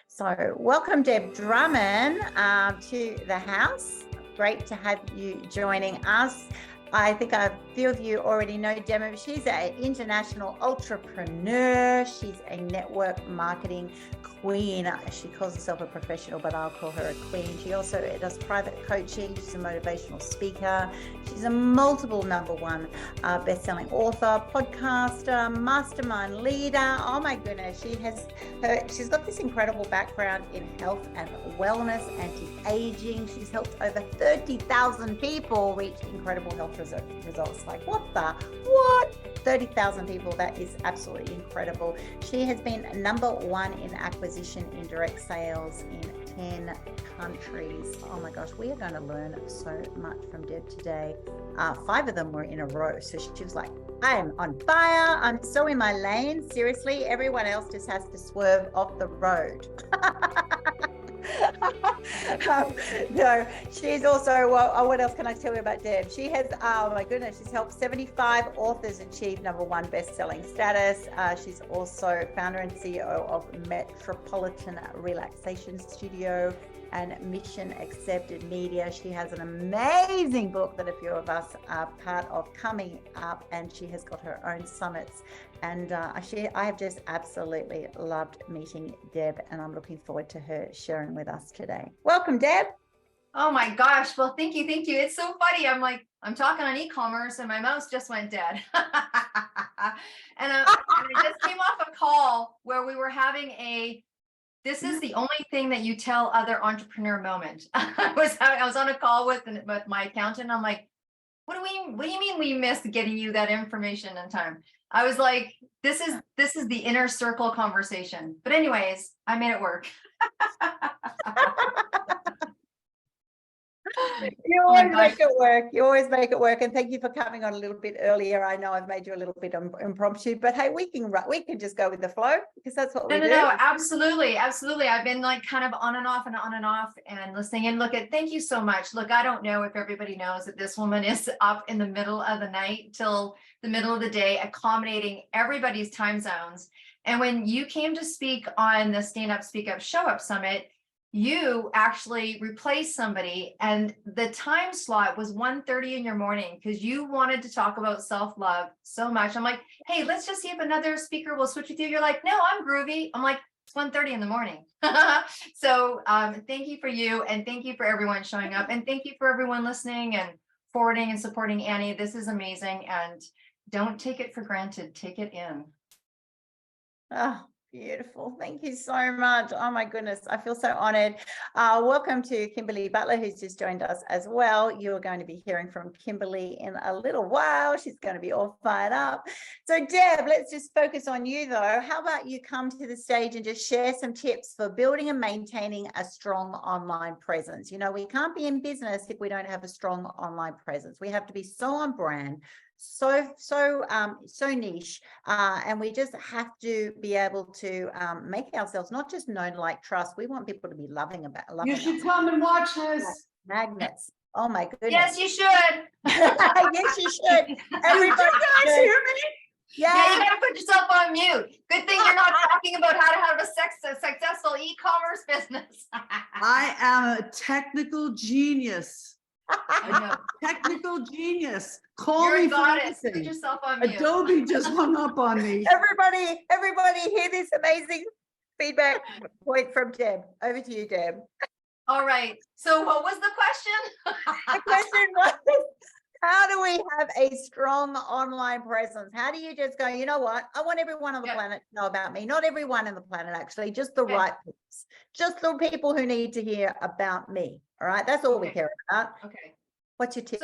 So, welcome, Deb Drummond, to the house. Great to have you joining us. I think a few of you already know Deb. She's an international ultrapreneur. She's a network marketing queen. She calls herself a professional, but I'll call her a queen. She also does private coaching. She's a motivational speaker. She's a multiple #1 best-selling author, podcaster, mastermind leader. Oh my goodness, she's got this incredible background in health and wellness, anti-aging. She's helped over 30,000 people reach incredible health results. Like what? 30,000 people. That is absolutely incredible. She has been #1 in acquisition in direct sales in 10 countries. Oh my gosh, we are going to learn so much from Deb today. 5 of them were in a row. So she was like, I'm on fire. I'm so in my lane. Seriously, everyone else just has to swerve off the road. No, she's also, what else can I tell you about Deb? She has, oh my goodness, she's helped 75 authors achieve #1 best-selling status. She's also founder and CEO of Metropolitan Relaxation Studio and Mission Accepted Media. She has an amazing book that a few of us are part of coming up, and she has got her own summits. And I have just absolutely loved meeting Deb, and I'm looking forward to her sharing with us today. Welcome, Deb. Oh my gosh. Well, thank you. Thank you. It's so funny. I'm talking on e-commerce and my mouse just went dead. and I just came off a call where we were having this is the only thing that you tell other entrepreneur moment. I was on a call with my accountant. I'm like, what do you mean we missed getting you that information in time? I was like, this is the inner circle conversation. But anyways, I made it work. You always make it work. You always make it work. And thank you for coming on a little bit earlier. I know I've made you a little bit impromptu, but hey, we can just go with the flow because that's what we do. No, absolutely. I've been like kind of on and off and listening. And thank you so much. Look, I don't know if everybody knows that this woman is up in the middle of the night till the middle of the day, accommodating everybody's time zones. And when you came to speak on the Stand Up, Speak Up, Show Up Summit, you actually replaced somebody, and the time slot was 1:30 in your morning because you wanted to talk about self-love so much. I'm like, hey, let's just see if another speaker will switch with you. You're like, no, I'm groovy. I'm like, it's 1:30 in the morning. So thank you for you, and thank you for everyone showing up, and thank you for everyone listening and forwarding and supporting Annie. This is amazing, and don't take it for granted. Take it in. Oh, beautiful. Thank you so much. Oh my goodness. I feel so honored. Welcome to Kimberly Butler, who's just joined us as well. You are going to be hearing from Kimberly in a little while. She's going to be all fired up. So Deb, let's just focus on you though. How about you come to the stage and just share some tips for building and maintaining a strong online presence? You know, we can't be in business if we don't have a strong online presence. We have to be so on brand, so niche, and we just have to be able to make ourselves not just known, like trust. We want people to be loving you should us. Come and watch us. Magnets. Oh my goodness. Yes, you should. Yes, you should. Everybody guys hear me? Yeah, you gotta put yourself on mute. Good thing you're not talking about how to have a successful e-commerce business. I am a technical genius. I know. Technical genius. Call You're me a goddess. for Put yourself on mute. Adobe just hung up on me. Everybody hear this amazing feedback point from Deb. Over to you, Deb. All right. So what was the question? The question was, how do we have a strong online presence? How do you just go, you know what? I want everyone on the planet to know about me. Not everyone on the planet, actually, just the right people. Just the people who need to hear about me. All right. That's all we care about. Okay. What's your tip?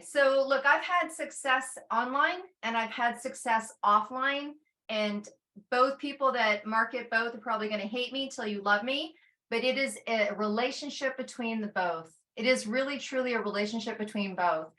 So look, I've had success online and I've had success offline, and both people that market both are probably going to hate me till you love me, but it is a relationship between the both. It is really, truly a relationship between both.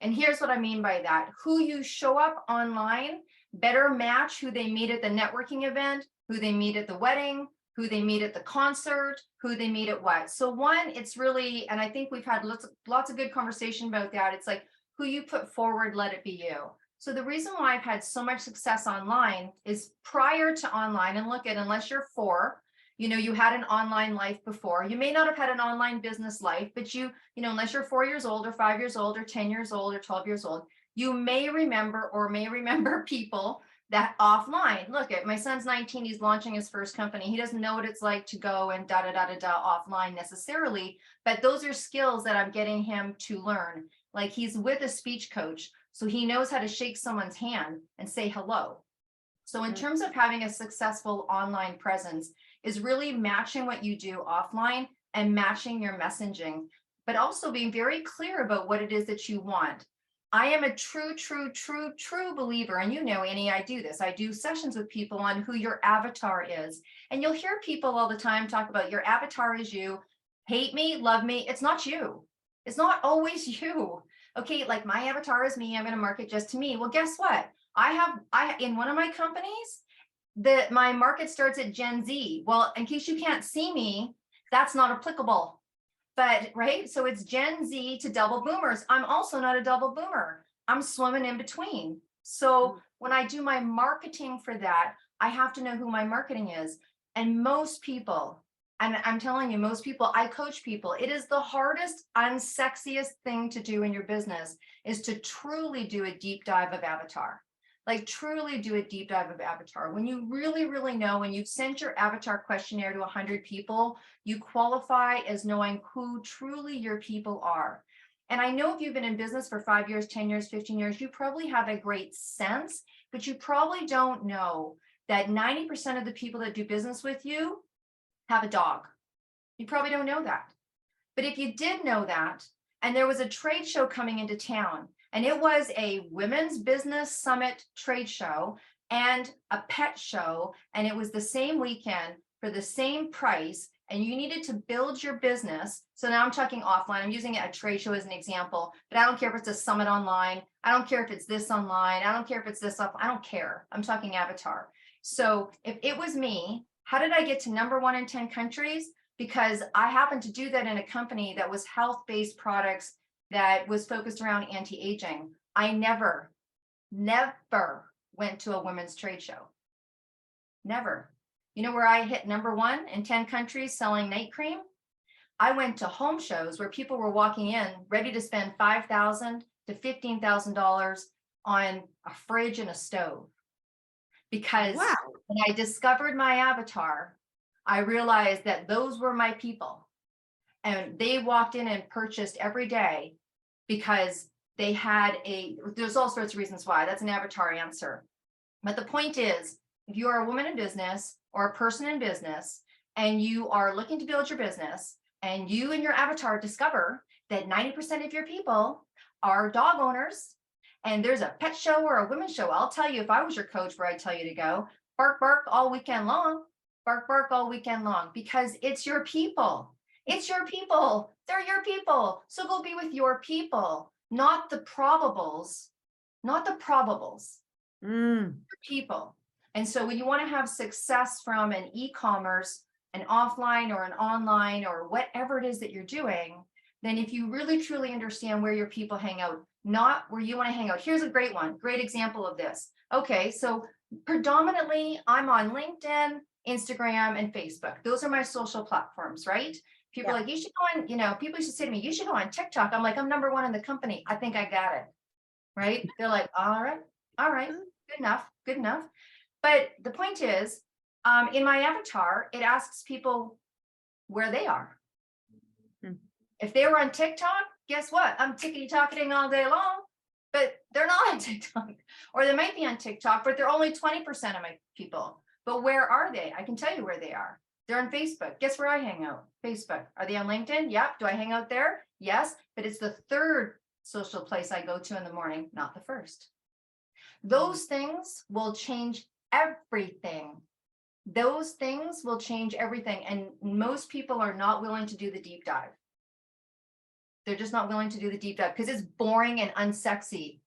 And here's what I mean by that. Who you show up online better match who they meet at the networking event, who they meet at the wedding, who they meet at the concert, who they meet at what. So one, it's really, and I think we've had lots of good conversation about that. It's like who you put forward, let it be you. So the reason why I've had so much success online is prior to online, and look at, unless you're 4, You know, you had an online life before. You may not have had an online business life, but you know, unless you're 4 years old or 5 years old or 10 years old or 12 years old, you may remember people that offline. Look at my son's 19, he's launching his first company. He doesn't know what it's like to go and offline necessarily, but those are skills that I'm getting him to learn. Like he's with a speech coach, so he knows how to shake someone's hand and say hello. So in terms of having a successful online presence is really matching what you do offline and matching your messaging, but also being very clear about what it is that you want. I am a true believer, and you know, Annie, I do this. I do sessions with people on who your avatar is. And you'll hear people all the time talk about your avatar is you, hate me, love me. It's not you. It's not always you. Okay, like my avatar is me, I'm going to market just to me. Well, guess what? I in one of my companies, my market starts at Gen Z. Well, in case you can't see me, that's not applicable. But right, so it's Gen Z to double boomers. I'm also not a double boomer. I'm swimming in between. So when I do my marketing for that, I have to know who my marketing is. And most people, and I'm telling you, most people, I coach people. It is the hardest, unsexiest thing to do in your business is to truly do a deep dive of avatar. Like truly do a deep dive of avatar. When you really know, when you've sent your avatar questionnaire to 100 people, you qualify as knowing who truly your people are. And I know if you've been in business for 5 years, 10 years, 15 years, you probably have a great sense, but you probably don't know that 90% of the people that do business with you have a dog. You probably don't know that. But if you did know that, and there was a trade show coming into town, and it was a women's business summit trade show and a pet show, and it was the same weekend for the same price, and you needed to build your business. So now I'm talking offline. I'm using a trade show as an example, but I don't care if it's a summit online. I don't care if it's this online. I don't care if it's this off. I don't care. I'm talking avatar. So if it was me, how did I get to #1 in 10 countries? Because I happened to do that in a company that was health-based products that was focused around anti-aging. I never went to a women's trade show. Never. You know where I hit #1 in 10 countries selling night cream? I went to home shows where people were walking in ready to spend $5,000 to $15,000 on a fridge and a stove. Because when I discovered my avatar, I realized that those were my people. And they walked in and purchased every day because they had there's all sorts of reasons why. That's an avatar answer. But the point is, if you are a woman in business or a person in business, and you are looking to build your business, and you and your avatar discover that 90% of your people are dog owners, and there's a pet show or a women's show, I'll tell you, if I was your coach, where I'd tell you to go, bark, bark all weekend long, bark, bark all weekend long, because it's your people. It's your people. They're your people. So go be with your people, not the probables, your people. And so when you want to have success from an e-commerce, an offline or an online or whatever it is that you're doing, then if you really truly understand where your people hang out, not where you want to hang out. Here's a great one, great example of this. Okay, so predominantly I'm on LinkedIn, Instagram, and Facebook. Those are my social platforms, right? People are like, you should go on, you know, people used to say to me, you should go on TikTok. I'm like, I'm #1 in the company. I think I got it. Right? They're like, all right, good enough. But the point is, in my avatar, it asks people where they are. If they were on TikTok, guess what? I'm tickety-tocketing all day long, but they're not on TikTok. Or they might be on TikTok, but they're only 20% of my people. But where are they? I can tell you where they are. They're on Facebook. Guess where I hang out? Facebook. Are they on LinkedIn? Yep. Do I hang out there? Yes. But it's the third social place I go to in the morning, not the first. Those things will change everything. Those things will change everything. And most people are not willing to do the deep dive. They're just not willing to do the deep dive because it's boring and unsexy.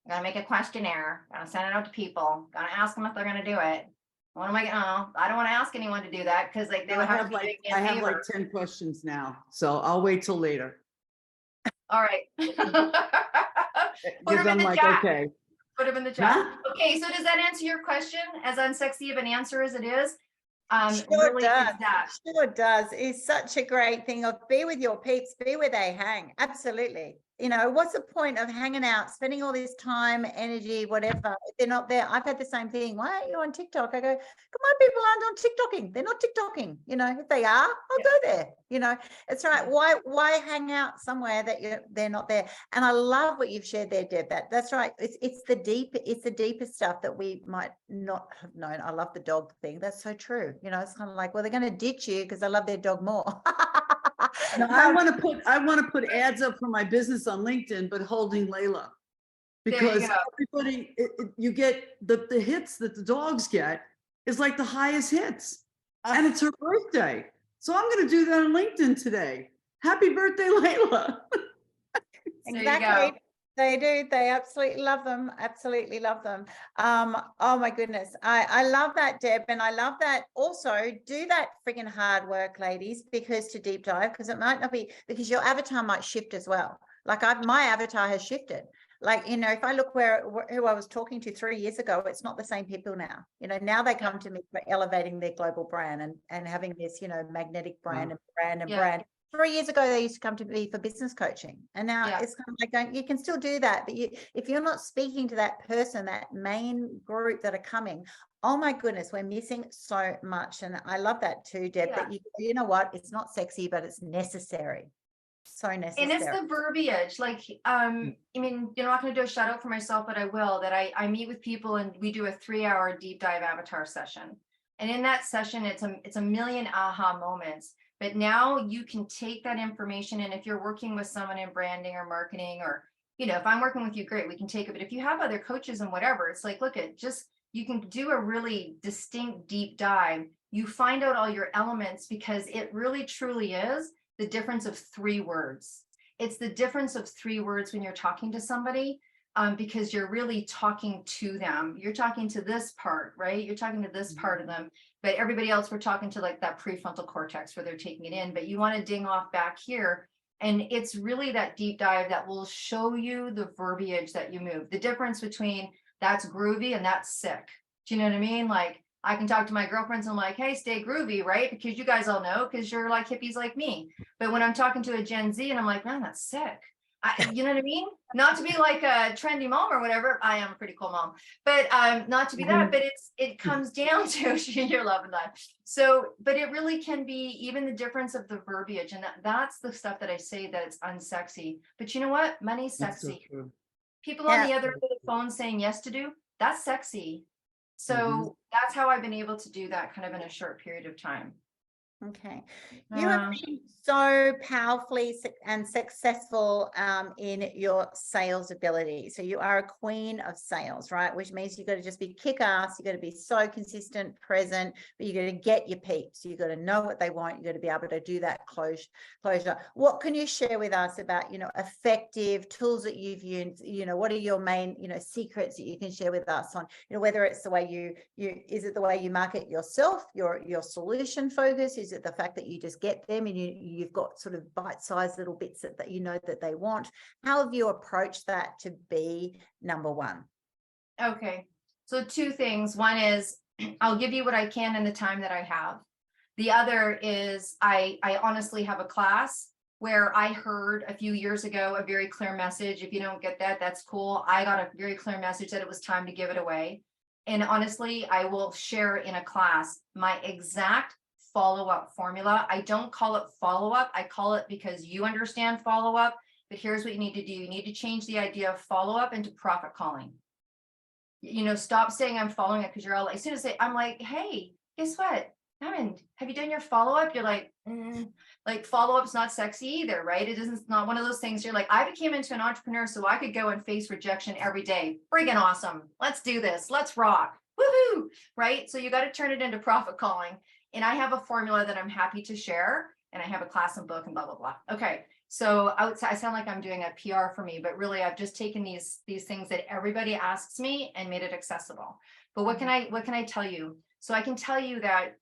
I'm going to make a questionnaire. I'm going to send it out to people. I'm going to ask them if they're going to do it. What am I going to, I don't want to ask anyone to do that because like they would have to be I have like 10 questions now, so I'll wait till later. All right. Put them in the chat. Okay. Put them in the chat. Huh? Okay, so does that answer your question? As unsexy of an answer as it is, Sure really does. is that. Sure does. It's such a great thing of be with your peeps, be where they hang. Absolutely. You know, what's the point of hanging out, spending all this time, energy, whatever, if they're not there? I've had the same thing. Why aren't you on TikTok? I go, come on, people aren't on TikToking. They're not TikToking. You know, if they are, I'll go there. You know, it's right. Why hang out somewhere that they're not there? And I love what you've shared there, Deb. That's right. It's the deeper stuff that we might not have known. I love the dog thing. That's so true. You know, it's kind of like, well, they're going to ditch you because they love their dog more. No, I want to put ads up for my business on LinkedIn, but holding Layla, because everybody, you get the hits that the dogs get is like the highest hits, and it's her birthday. So I'm going to do that on LinkedIn today. Happy birthday, Layla. Exactly. They do. They absolutely love them. Absolutely love them. Oh my goodness. I love that, Deb. And I love that also do that friggin' hard work, ladies, because to deep dive, because it might not be, because your avatar might shift as well. Like my avatar has shifted. Like, you know, if I look who I was talking to 3 years ago, it's not the same people now. You know, now they come to me for elevating their global brand and having this, you know, magnetic brand and brand. 3 years ago, they used to come to me for business coaching, and now it's kind of like, you can still do that, but if you're not speaking to that person, that main group that are coming, oh my goodness, we're missing so much. And I love that too, Deb. That you know what? It's not sexy, but it's necessary. So necessary. And it's the verbiage. Like, I mean, you're not going to do a shout out for myself, but I will. That I meet with people and we do a 3-hour deep dive avatar session, and in that session, it's a million aha moments. But now you can take that information, and if you're working with someone in branding or marketing, or, you know, if I'm working with you, great, we can take it. But if you have other coaches and whatever, it's like, look at you can do a really distinct deep dive. You find out all your elements, because it really truly is the difference of 3 words. It's the difference of 3 words when you're talking to somebody, because you're really talking to them. You're talking to this part, right? You're talking to this part of them. But everybody else, we're talking to like that prefrontal cortex where they're taking it in. But you want to ding off back here. And it's really that deep dive that will show you the verbiage that you move. The difference between that's groovy and that's sick. Do you know what I mean? Like, I can talk to my girlfriends and I'm like, hey, stay groovy, right? Because you guys all know, because you're like hippies like me. But when I'm talking to a Gen Z and I'm like, man, that's sick. You know what I mean? Not to be like a trendy mom or whatever. I am a pretty cool mom, but not to be that. But it comes down to you're loving that. So, but it really can be even the difference of the verbiage, and that's the stuff that I say that it's unsexy. But you know what? Money's sexy. So people on the other end of the phone saying yes to do, that's sexy. So that's how I've been able to do that kind of in a short period of time. Okay. You have been so powerfully and successful in your sales ability. So you are a queen of sales, right? Which means you've got to just be kick-ass. You've got to be so consistent, present, but you've got to get your peeps. You've got to know what they want. You've got to be able to do that closure. What can you share with us about, you know, effective tools that you've used? You know, what are your main, you know, secrets that you can share with us on, you know, whether it's the way is it the way you market yourself, your solution focus? Is it the fact that you just get them and you've got sort of bite-sized little bits that you know that they want? How have you approached that to be number one? Okay, so 2 things. One is I'll give you what I can in the time that I have. The other is I honestly have a class where I heard a few years ago a very clear message. If you don't get that, that's cool. I got a very clear message that it was time to give it away. And honestly, I will share in a class my exact follow-up formula. I don't call it follow-up. I call it, because you understand follow-up, but here's what you need to do. You need to change the idea of follow-up into profit calling. You know, stop saying I'm following it, because you're all like, as soon as I'm like, hey, guess what? Hammond, have you done your follow-up? You're like, like follow-up's not sexy either, right? It's not one of those things. You're like, I became into an entrepreneur so I could go and face rejection every day. Friggin' awesome. Let's do this. Let's rock. Woohoo. Right? So you got to turn it into profit calling. And I have a formula that I'm happy to share, and I have a class and book and blah, blah, blah. Okay. So I sound like I'm doing a PR for me, but really I've just taken these things that everybody asks me and made it accessible. But what can I tell you? So I can tell you that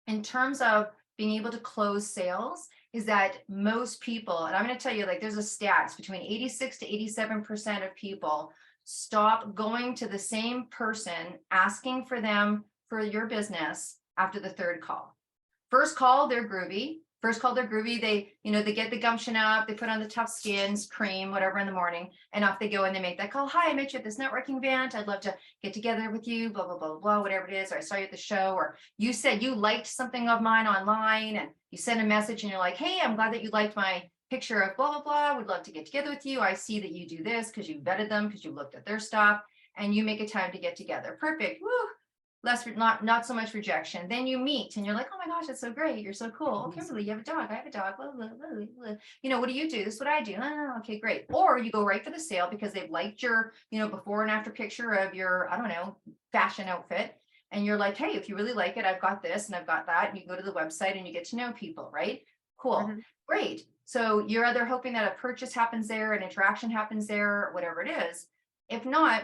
in terms of being able to close sales, is that most people, and I'm going to tell you, like, there's a stats between 86 to 87% of people stop going to the same person asking for them for your business after the third call. First call, they're groovy. They, they get the gumption up, they put on the tough skins, cream, whatever in the morning, and off they go and they make that call. Hi, I met you at this networking event. I'd love to get together with you, blah, blah, blah, blah, whatever it is. Or I saw you at the show, or you said you liked something of mine online and you send a message and you're like, hey, I'm glad that you liked my picture of blah, blah, blah. Would love to get together with you. I see that you do this because you vetted them, because you looked at their stuff, and you make a time to get together. Perfect. Woo. Not so much rejection. Then you meet and you're like, oh my gosh, that's so great. You're so cool. Oh, Kimberly, you have a dog. I have a dog. Blah, blah, blah, blah. What do you do? This is what I do. Oh, okay, great. Or you go right for the sale because they've liked your, before and after picture of your, I don't know, fashion outfit. And you're like, hey, if you really like it, I've got this and I've got that. And you go to the website and you get to know people, right? Cool. Mm-hmm. Great. So you're either hoping that a purchase happens there, an interaction happens there, whatever it is. If not,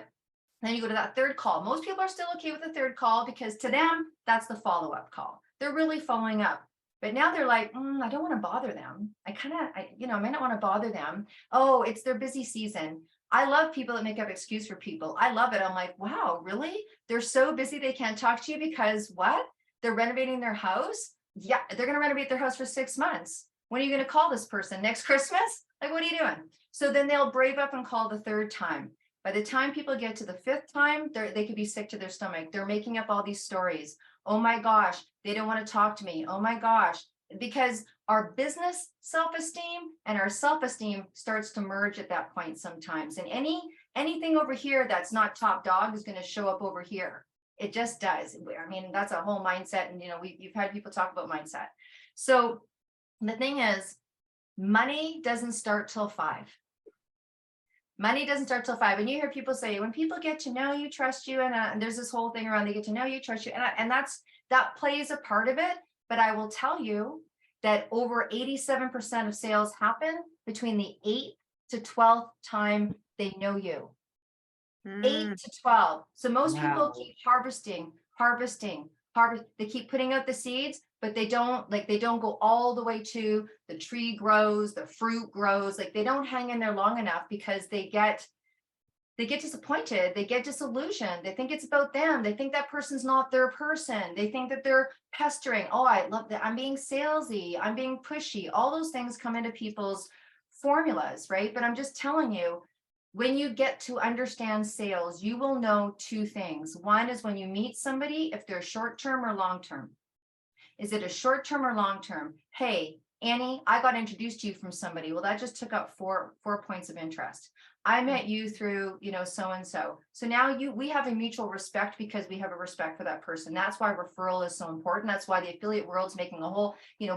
then you go to that third call. Most people are still okay with the third call because to them, that's the follow-up call. They're really following up. But now they're like, I don't want to bother them. I might not want to bother them. Oh, it's their busy season. I love people that make up excuse for people. I love it. I'm like, wow, really? They're so busy they can't talk to you because what? They're renovating their house? Yeah, they're going to renovate their house for 6 months. When are you going to call this person? Next Christmas? Like, what are you doing? So then they'll brave up and call the third time. By the time people get to the fifth time, they could be sick to their stomach. They're making up all these stories. Oh my gosh, they don't want to talk to me. Oh my gosh, because our business self-esteem and our self-esteem starts to merge at that point sometimes. And anything over here that's not top dog is going to show up over here. It just does. I mean, that's a whole mindset. And, you've had people talk about mindset. So the thing is, money doesn't start till 5. Money doesn't start till 5. And you hear people say, when people get to know you, trust you, and there's this whole thing around they get to know you, trust you, and that plays a part of it. But I will tell you that over 87% of sales happen between the 8th to 12th time they know you. 8 to 12. So most people keep harvesting. They keep putting out the seeds, but they don't go all the way to the tree grows, the fruit grows. Like they don't hang in there long enough because they get disappointed. They get disillusioned. They think it's about them. They think that person's not their person. They think that they're pestering. Oh, I love that. I'm being salesy. I'm being pushy. All those things come into people's formulas, right? But I'm just telling you, when you get to understand sales, you will know 2 things. One is when you meet somebody, if they're short-term or long-term. Is it a short-term or long-term? Hey, Annie, I got introduced to you from somebody. Well, that just took up 4 points of interest. I met you through, so-and-so. So now we have a mutual respect because we have a respect for that person. That's why referral is so important. That's why the affiliate world's making a whole,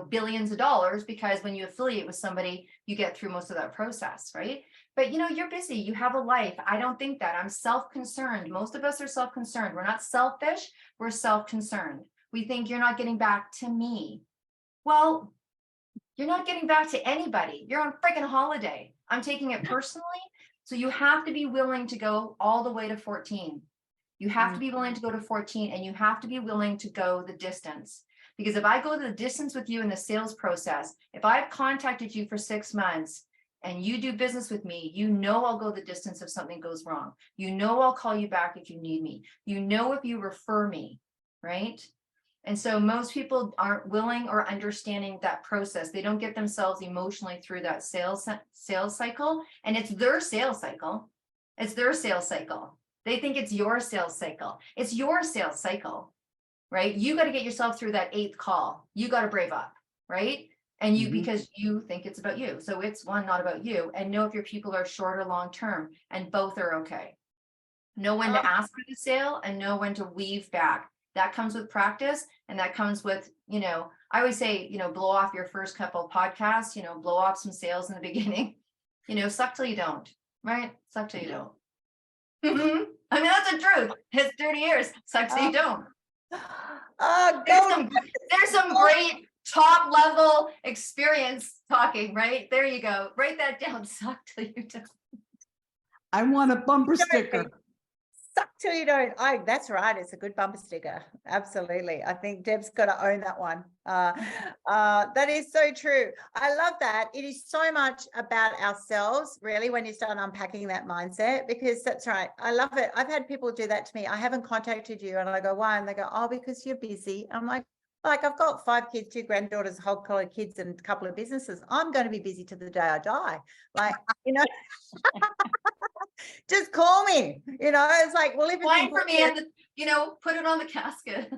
billions of dollars, because when you affiliate with somebody, you get through most of that process, right? But, you're busy. You have a life. I don't think that. I'm self-concerned. Most of us are self-concerned. We're not selfish. We're self-concerned. We think you're not getting back to me. Well, you're not getting back to anybody. You're on freaking holiday. I'm taking it personally. So you have to be willing to go all the way to 14. You have to be willing to go to 14, and you have to be willing to go the distance. Because if I go the distance with you in the sales process, if I've contacted you for 6 months and you do business with me, I'll go the distance if something goes wrong. I'll call you back if you need me. If you refer me, right? And so most people aren't willing or understanding that process. They don't get themselves emotionally through that sales cycle. And it's their sales cycle. It's their sales cycle. They think it's your sales cycle. It's your sales cycle, right? You got to get yourself through that 8th call. You got to brave up, right? And because you think it's about you. So it's one, not about you. And know if your people are short or long term, and both are okay. Know when to ask for the sale and know when to weave back. That comes with practice, and that comes with, I always say, blow off your first couple podcasts, blow off some sales in the beginning, suck till you don't, right? Suck till you don't. I mean, that's the truth. It's 30 years, suck till you don't. There's some great top level experience talking, right? There you go. Write that down. Suck till you don't. I want a bumper sticker. Suck till you don't. That's right. It's a good bumper sticker. Absolutely. I think Deb's got to own that one. That is so true. I love that. It is so much about ourselves, really, when you start unpacking that mindset, because that's right. I love it. I've had people do that to me. I haven't contacted you. And I go, why? And they go, oh, because you're busy. I'm like, I've got 5 kids, 2 granddaughters, whole collar kids, and a couple of businesses. I'm going to be busy to the day I die. Like, just call me, it's like, well, if it's Wine for me important, and put it on the casket.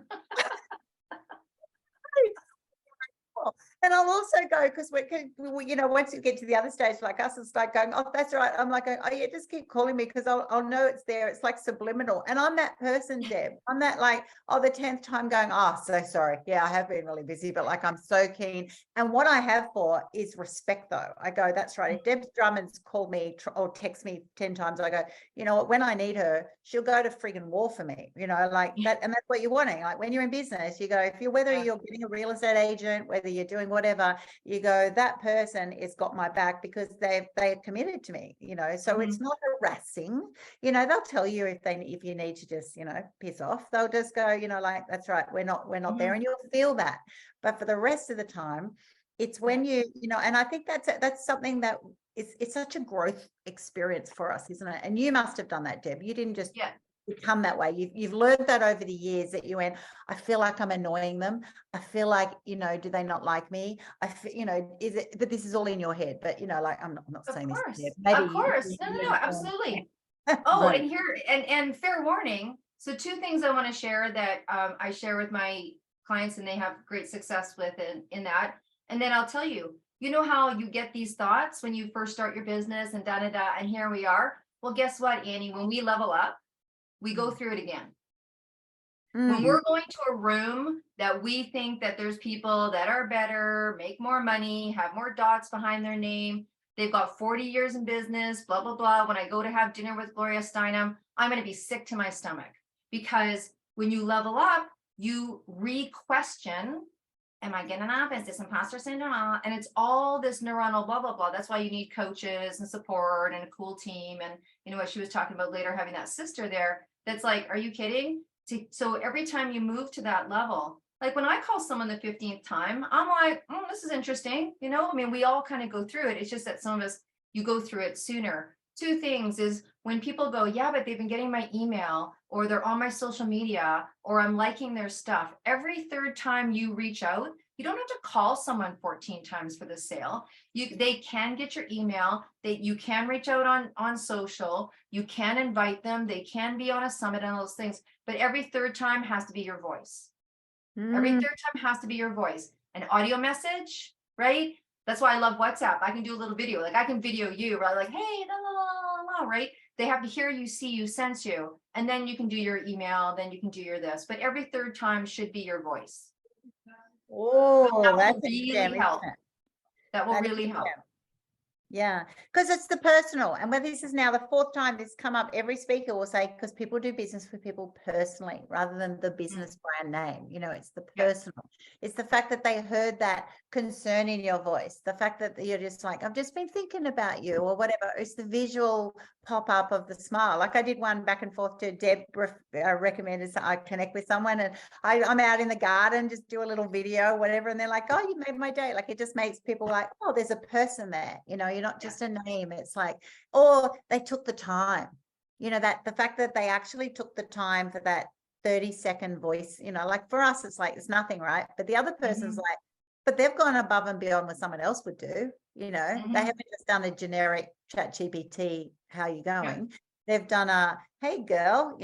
and I'll also go, because once you get to the other stage like us and start going, oh, that's right. I'm like, oh yeah, just keep calling me, because I'll know it's there. It's like subliminal. And I'm that person, Deb. I'm that, like, the 10th time going, oh, so sorry. Yeah, I have been really busy, but like, I'm so keen. And what I have for is respect, though. I go, that's right. If Deb Drummond's called me or text me 10 times, I go, you know what, when I need her, she'll go to friggin' war for me, like that. And that's what you're wanting. Like, when you're in business, you go, whether you're getting a real estate agent, whether you're doing whatever, you go, that person has got my back because they're committed to me, so it's not harassing. They'll tell you if you need to just, piss off. They'll just go, like, that's right, we're not there, and you'll feel that. But for the rest of the time, it's when and I think that's something that it's such a growth experience for us, isn't it? And you must have done that, Deb. You didn't just become that way. You've learned that over the years, that you went, I feel like I'm annoying them. I feel like, do they not like me? I feel, is it, but this is all in your head, but like, I'm not saying this. Maybe Of course. No, absolutely. Oh, and here, and fair warning. So 2 things I want to share that I share with my clients, and they have great success with in that. And then I'll tell you, how you get these thoughts when you first start your business and and here we are. Well, guess what, Annie, when we level up, we go through it again. When we're going to a room that we think that there's people that are better, make more money, have more dots behind their name, they've got 40 years in business, blah, blah, blah. When I go to have dinner with Gloria Steinem, I'm going to be sick to my stomach, because when you level up, you re-question, am I getting enough? Is this imposter syndrome? And it's all this neuronal blah, blah, blah. That's why you need coaches and support and a cool team. And what she was talking about later, having that sister there, that's like, are you kidding? So every time you move to that level, like when I call someone the 15th time, I'm like, this is interesting. We all kind of go through it. It's just that some of us, you go through it sooner. 2 things is when people go, yeah, but they've been getting my email, or they're on my social media, or I'm liking their stuff. Every 3rd time you reach out, you don't have to call someone 14 times for the sale. They can get your email. You can reach out on social. You can invite them. They can be on a summit and those things. But every 3rd time has to be your voice. Every 3rd time has to be your voice. An audio message, right? That's why I love WhatsApp. I can do a little video. Like, I can video you, right? Like, hey, la, la, la, la, right? They have to hear you, see you, sense you. And then you can do your email. Then you can do your this. But every 3rd time should be your voice. Oh, that will really help. That will really help. Yeah, because it's the personal. And whether this is now the 4th time this come up, every speaker will say, because people do business with people personally rather than the business brand name. It's the personal. It's the fact that they heard that concern in your voice, the fact that you're just like, I've just been thinking about you, or whatever. It's the visual pop up of the smile. Like, I did one back and forth to Deb, recommended I connect with someone, and I'm out in the garden, just do a little video, whatever, and they're like, oh, you made my day. Like, it just makes people like, oh, there's a person there, you're not just a name. It's like, or they took the time, that the fact that they actually took the time for that 30-second voice, like for us, it's like, it's nothing, right? But the other person's like, but they've gone above and beyond what someone else would do. They haven't just done a generic ChatGPT, how you going? They've done a, hey girl,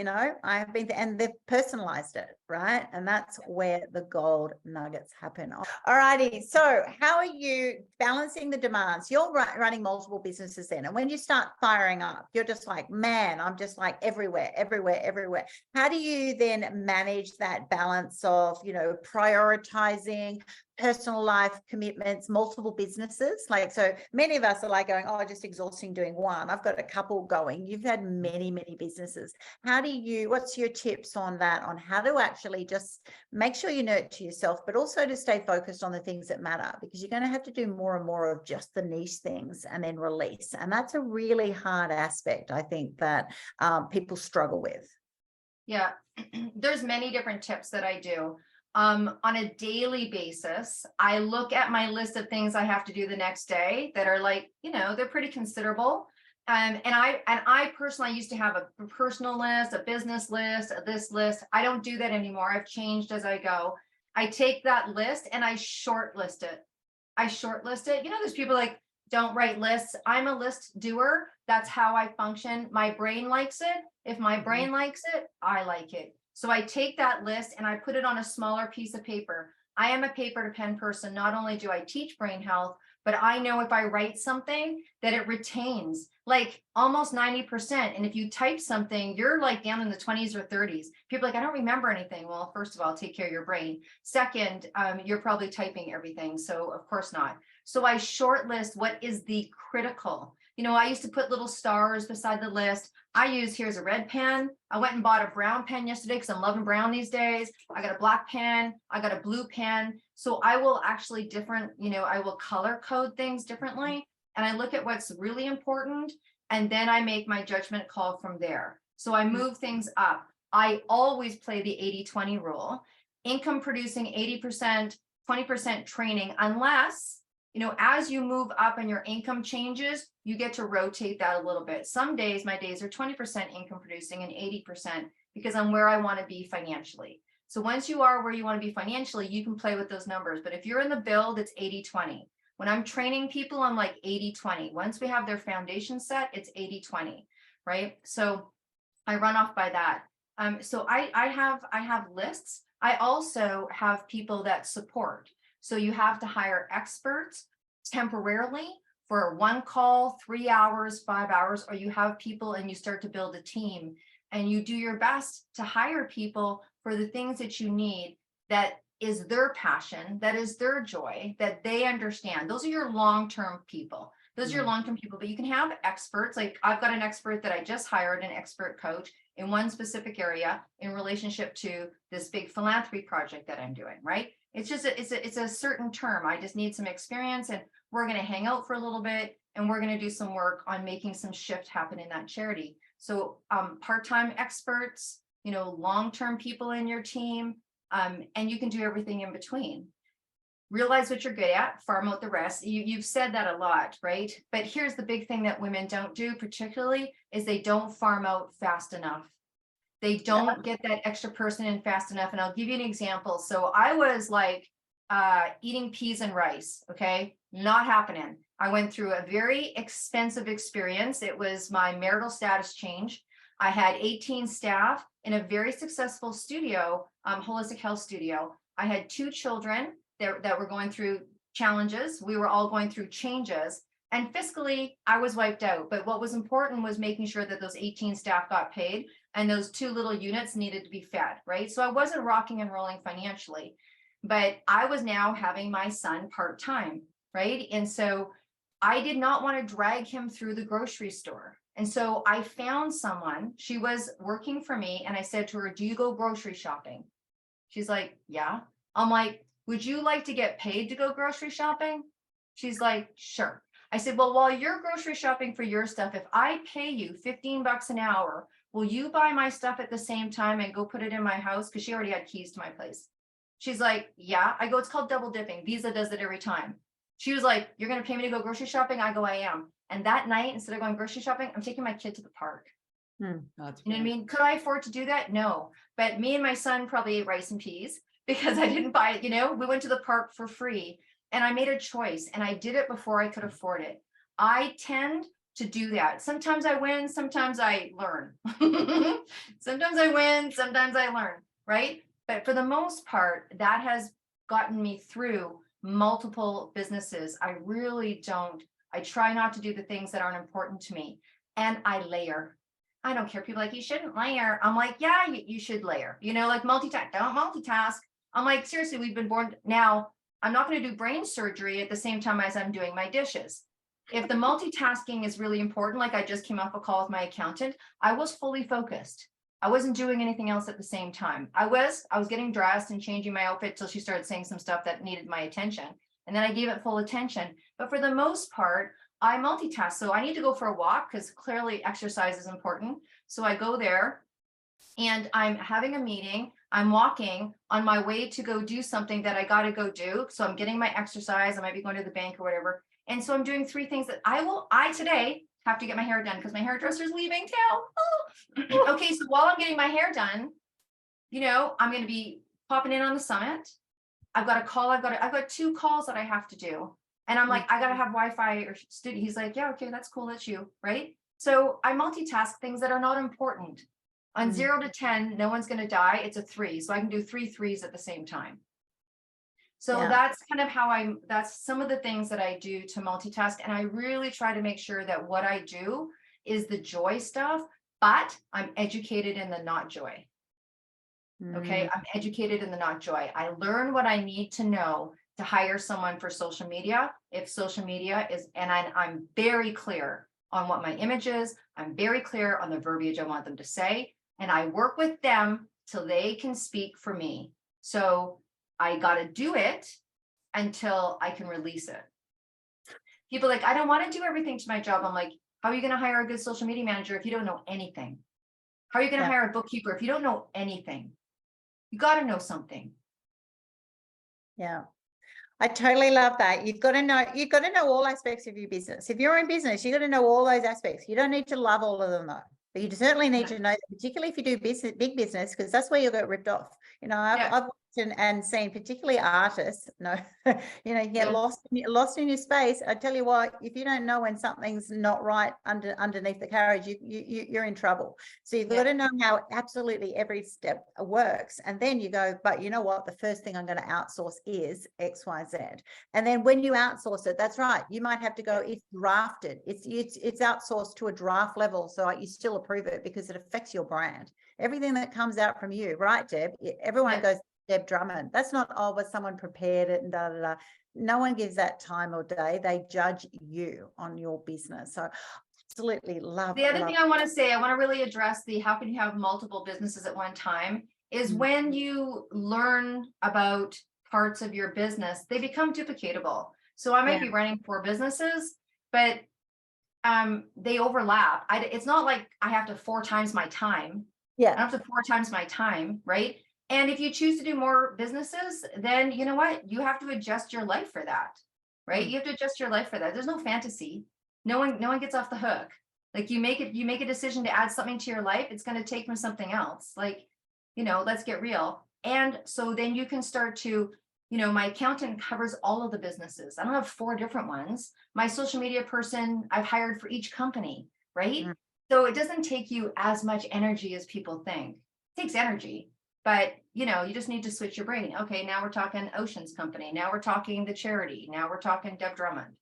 I've been, and they've personalized it, right? And that's where the gold nuggets happen. All righty. So how are you balancing the demands? You're running multiple businesses then. And when you start firing up, you're just like, man, I'm just like everywhere. How do you then manage that balance of, prioritizing personal life commitments, multiple businesses? Like, so many of us are like going, oh, just exhausting doing one. I've got a couple going. You've had many businesses. What's your tips on that, on how to actually just make sure you nurture yourself, but also to stay focused on the things that matter, because you're going to have to do more and more of just the niche things and then release. And that's a really hard aspect, I think, that people struggle with. Yeah, there's many different tips that I do. On a daily basis, I look at my list of things I have to do the next day that are like, they're pretty considerable. And I personally used to have a personal list, a business list, this list. I don't do that anymore. I've changed as I go. I take that list and I shortlist it. There's people like, don't write lists. I'm a list doer. That's how I function. My brain likes it. If my brain likes it, I like it. So I take that list and I put it on a smaller piece of paper. I am a paper to pen person. Not only do I teach brain health, but I know if I write something that it retains like almost 90%. And if you type something, you're like down in the 20s or 30s. People are like, I don't remember anything. Well, first of all, take care of your brain. Second, you're probably typing everything. So of course not. So I shortlist what is the critical. I used to put little stars beside the list. Here's a red pen. I went and bought a brown pen yesterday because I'm loving brown these days. I got a black pen. I got a blue pen. So I will actually I will color code things differently. And I look at what's really important. And then I make my judgment call from there. So I move things up. I always play the 80-20 rule. Income producing 80%, 20% training, unless as you move up and your income changes, you get to rotate that a little bit. Some days, my days are 20% income producing and 80% because I'm where I want to be financially. So once you are where you want to be financially, you can play with those numbers. But if you're in the build, it's 80-20. When I'm training people, I'm like 80-20. Once we have their foundation set, it's 80-20, right? So I run off by that. So I have lists. I also have people that support. So you have to hire experts temporarily for one call, 3 hours, 5 hours, or you have people and you start to build a team and you do your best to hire people for the things that you need that is their passion, that is their joy, that they understand. Those are your long-term people. But you can have experts. Like I've got an expert that I just hired, an expert coach in one specific area in relationship to this big philanthropy project that I'm doing, right? It's just it's a certain term. I just need some experience and we're going to hang out for a little bit and we're going to do some work on making some shift happen in that charity. So part-time experts, long-term people in your team, and you can do everything in between. Realize what you're good at, farm out the rest. You've said that a lot, right? But here's the big thing that women don't do particularly is they don't farm out fast enough. They don't get that extra person in fast enough. And I'll give you an example. So I was like eating peas and rice. Okay. Not happening. I went through a very expensive experience. It was my marital status change. I had 18 staff in a very successful studio, holistic health studio. I had 2 children that were going through challenges. We were all going through changes. And fiscally, I was wiped out. But what was important was making sure that those 18 staff got paid and those 2 little units needed to be fed, right? So I wasn't rocking and rolling financially, but I was now having my son part-time, right? And so I did not want to drag him through the grocery store. And so I found someone, she was working for me, and I said to her, do you go grocery shopping? She's like, yeah. I'm like, would you like to get paid to go grocery shopping? She's like, sure. I said, well, while you're grocery shopping for your stuff, if I pay you $15 an hour, will you buy my stuff at the same time and go put it in my house? Because she already had keys to my place. She's like, yeah. I go, it's called double dipping. Visa does it every time. She was like, you're going to pay me to go grocery shopping? I go, I am. And that night, instead of going grocery shopping, I'm taking my kid to the park. You know what I mean? Could I afford to do that? No. But me and my son probably ate rice and peas because I didn't buy it. We went to the park for free and I made a choice and I did it before I could afford it. I tend to do that. Sometimes I win, sometimes I learn. Sometimes I win, sometimes I learn, right? But for the most part, that has gotten me through multiple businesses. I try not to do the things that aren't important to me. And I layer. I don't care. People are like, you shouldn't layer. I'm like, yeah, you should layer. Like multitask. Don't multitask. I'm like, seriously, we've been born. Now, I'm not going to do brain surgery at the same time as I'm doing my dishes. If the multitasking is really important, like I just came off a call with my accountant, I was fully focused. I wasn't doing anything else at the same time. I was getting dressed and changing my outfit till she started saying some stuff that needed my attention. And then I gave it full attention. But for the most part, I multitask. So I need to go for a walk because clearly exercise is important. So I go there and I'm having a meeting, I'm walking on my way to go do something that I got to go do. So I'm getting my exercise. I might be going to the bank or whatever. And so I'm doing 3 things that I today have to get my hair done because my hairdresser's leaving town. Oh. Okay. So while I'm getting my hair done, I'm going to be popping in on the summit. I've got a call. I've got 2 calls that I have to do. And I'm like, I got to have Wi-Fi or studio. He's like, yeah, okay, that's cool. That's you. Right. So I multitask things that are not important. On 0 to 10, no one's going to die. It's a 3. So I can do 3 threes at the same time. So that's kind of how that's some of the things that I do to multitask. And I really try to make sure that what I do is the joy stuff, but I'm educated in the not joy. Okay. I'm educated in the not joy. I learn what I need to know to hire someone for social media. If social media is, and I'm very clear on what my image is. I'm very clear on the verbiage I want them to say. And I work with them till they can speak for me. So I got to do it until I can release it. People are like, I don't want to do everything to my job. I'm like, how are you going to hire a good social media manager if you don't know anything? How are you going to hire a bookkeeper if you don't know anything? You got to know something. Yeah. I totally love that. You've got to know all aspects of your business. If you're in business, you got to know all those aspects. You don't need to love all of them though. But you certainly need to know that, particularly if you do big business, because that's where you'll get ripped off. I've watched and seen, particularly artists, you get lost in your space. I tell you what, if you don't know when something's not right underneath the carriage, you're in trouble. So you've got to know how absolutely every step works. And then you go, but you know what? The first thing I'm going to outsource is X, Y, Z. And then when you outsource it, that's right. You might have to go, it's drafted. It's outsourced to a draft level. So you still approve it because it affects your brand. Everything that comes out from you, right, Deb? Everyone goes, Deb Drummond. That's not, was someone prepared it and da, da, da. No one gives that time or day. They judge you on your business. So absolutely love the other thing I want to say, I want to really address how can you have multiple businesses at one time is when you learn about parts of your business, they become duplicatable. So I might be running 4 businesses, but they overlap. It's not like I have to 4 times my time. I don't have to 4 times my time, right? And if you choose to do more businesses, then you know what? You have to adjust your life for that, right? You have to adjust your life for that. There's no fantasy. No one gets off the hook. Like you make a decision to add something to your life, it's going to take from something else. Like, let's get real. And so then you can start to, my accountant covers all of the businesses. I don't have 4 different ones. My social media person I've hired for each company, right? So it doesn't take you as much energy as people think. It takes energy. But, you just need to switch your brain. Okay, now we're talking Ocean's Company. Now we're talking the charity. Now we're talking Deb Drummond.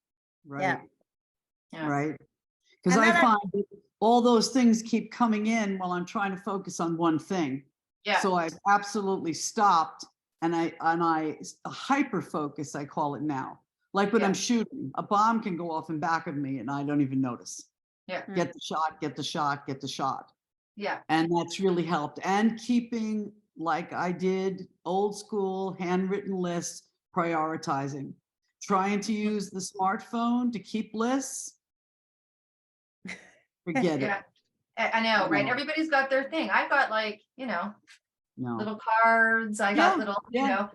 Right. Yeah. Right. Because I find that all those things keep coming in while I'm trying to focus on one thing. Yeah. So I've absolutely stopped and I hyper focus, I call it now. Like when I'm shooting, a bomb can go off in back of me and I don't even notice. Yeah. Get the shot, get the shot, get the shot. Yeah. And that's really helped. And keeping, like I did, old school handwritten lists, prioritizing, trying to use the smartphone to keep lists. Forget it. I know, right? Everybody's got their thing. I've got little cards. I got little, No,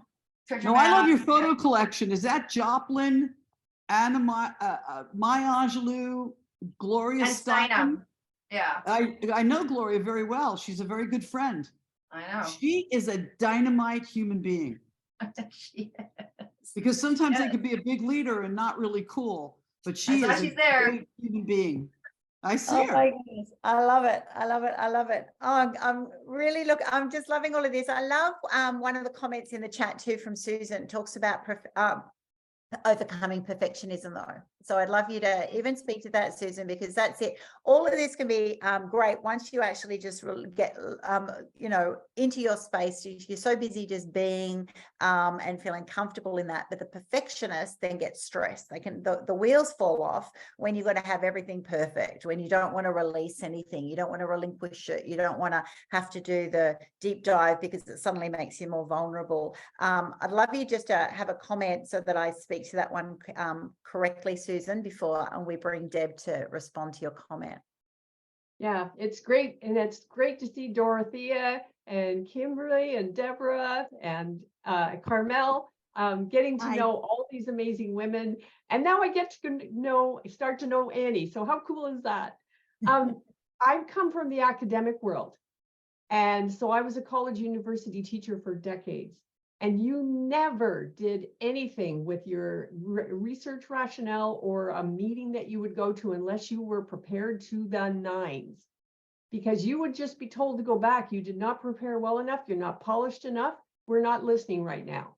I love your photo collection. Is that Joplin, Anna Maya Angelou, Gloria Steinem? Yeah. I know Gloria very well. She's a very good friend. I know. She is a dynamite human being. She is. Because sometimes they could be a big leader and not really cool, but she's a great human being. I see her. My goodness. I love it. I love it. I love it. Oh, I'm really I'm just loving all of this. I love one of the comments in the chat too from Susan talks about overcoming perfectionism though. So I'd love you to even speak to that, Susan, because that's it. All of this can be great once you actually just get, into your space. You're so busy just being and feeling comfortable in that. But the perfectionist then gets stressed. The wheels fall off when you've got to have everything perfect, when you don't want to release anything, you don't want to relinquish it, you don't want to have to do the deep dive because it suddenly makes you more vulnerable. I'd love you just to have a comment so that I speak to that one correctly, Susan, before we bring Deb to respond to your comment. Yeah, it's great. And it's great to see Dorothea and Kimberly and Deborah and Carmel getting to Hi. know all these amazing women. And now I get to start to know Annie. So how cool is that? I've come from the academic world. And so I was a college university teacher for decades. And you never did anything with your research rationale or a meeting that you would go to unless you were prepared to the nines, because you would just be told to go back. You did not prepare well enough. You're not polished enough. We're not listening right now.